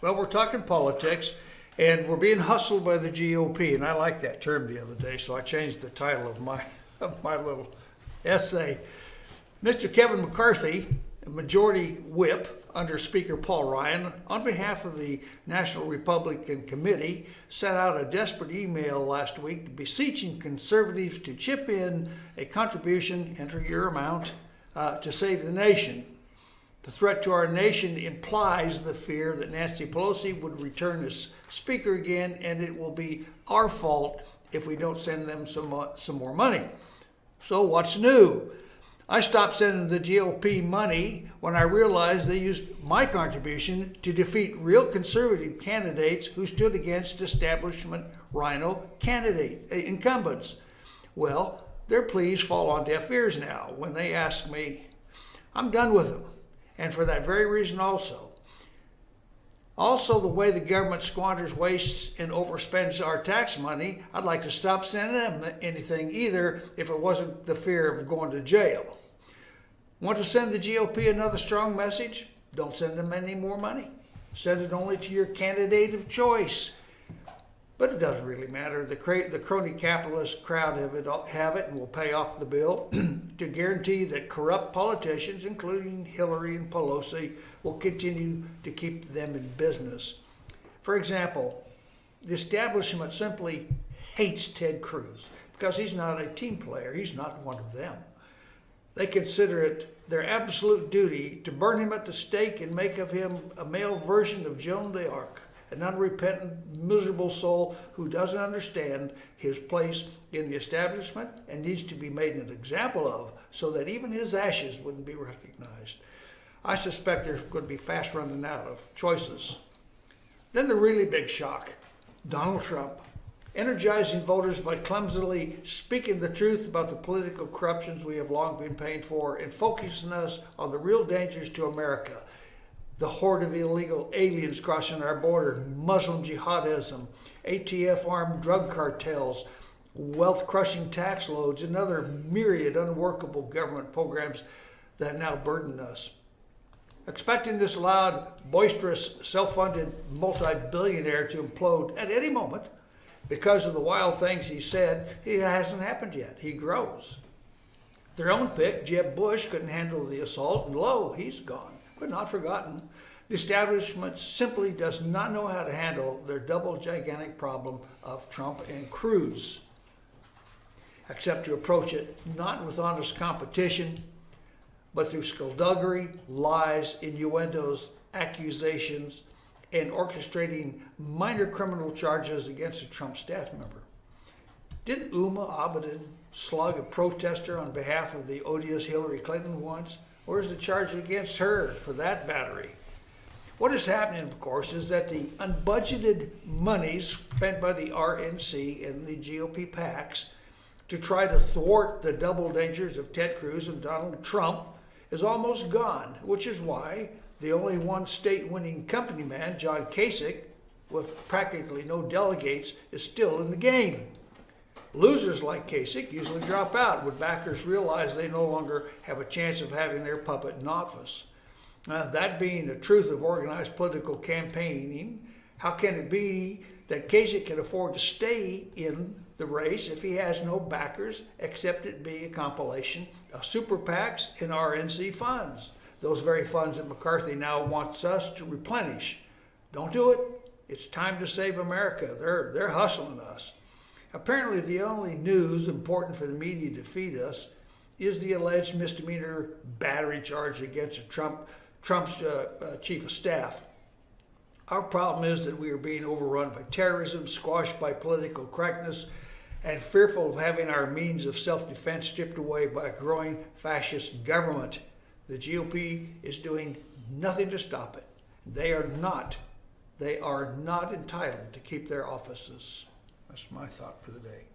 Well, we're talking politics, and we're being hustled by the GOP, and I like that term the other day, so I changed the title of my little essay. Mr. Kevin McCarthy, Majority Whip under Speaker Paul Ryan, on behalf of the National Republican Committee, sent out a desperate email last week beseeching conservatives to chip in a contribution, enter your amount, to save the nation. The threat to our nation implies the fear that Nancy Pelosi would return as Speaker again, and it will be our fault if we don't send them some more money. So what's new? I stopped sending the GOP money when I realized they used my contribution to defeat real conservative candidates who stood against establishment rhino incumbents. Well, their pleas fall on deaf ears now when they ask me. I'm done with them, and for that very reason also. Also, the way the government squanders, wastes, and overspends our tax money, I'd like to stop sending them anything either if it wasn't the fear of going to jail. Want to send the GOP another strong message? Don't send them any more money. Send it only to your candidate of choice. But it doesn't really matter. The crony capitalist crowd have it and will pay off the bill to guarantee that corrupt politicians, including Hillary and Pelosi, will continue to keep them in business. For example, the establishment simply hates Ted Cruz because he's not a team player. He's not one of them. They consider it their absolute duty to burn him at the stake and make of him a male version of Joan d'Arc, an unrepentant, miserable soul who doesn't understand his place in the establishment and needs to be made an example of so that even his ashes wouldn't be recognized. I suspect they're going to be fast running out of choices. Then the really big shock, Donald Trump, energizing voters by clumsily speaking the truth about the political corruptions we have long been paying for and focusing us on the real dangers to America. The horde of illegal aliens crossing our border, Muslim jihadism, ATF armed drug cartels, wealth-crushing tax loads, and other myriad unworkable government programs that now burden us. Expecting this loud, boisterous, self-funded multi-billionaire to implode at any moment because of the wild things he said, it hasn't happened yet. He grows. Their own pick, Jeb Bush, couldn't handle the assault, and lo, he's gone. But not forgotten. The establishment simply does not know how to handle their double gigantic problem of Trump and Cruz, except to approach it not with honest competition, but through skullduggery, lies, innuendos, accusations, and orchestrating minor criminal charges against a Trump staff member. Didn't Uma Abedin slug a protester on behalf of the odious Hillary Clinton once? Or is the charge against her for that battery? What is happening, of course, is that the unbudgeted monies spent by the RNC and the GOP PACs to try to thwart the double dangers of Ted Cruz and Donald Trump is almost gone, which is why the only one state-winning company man, John Kasich, with practically no delegates, is still in the game. Losers like Kasich usually drop out when backers realize they no longer have a chance of having their puppet in office. That being the truth of organized political campaigning, how can it be that Kasich can afford to stay in the race if he has no backers except it be a compilation of super PACs and RNC funds? Those very funds that McCarthy now wants us to replenish. Don't do it. It's time to save America. They're hustling us. Apparently, the only news important for the media to feed us is the alleged misdemeanor battery charge against Trump's chief of staff. Our problem is that we are being overrun by terrorism, squashed by political correctness, and fearful of having our means of self-defense stripped away by a growing fascist government. The GOP is doing nothing to stop it. They are not entitled to keep their offices. That's my thought for the day.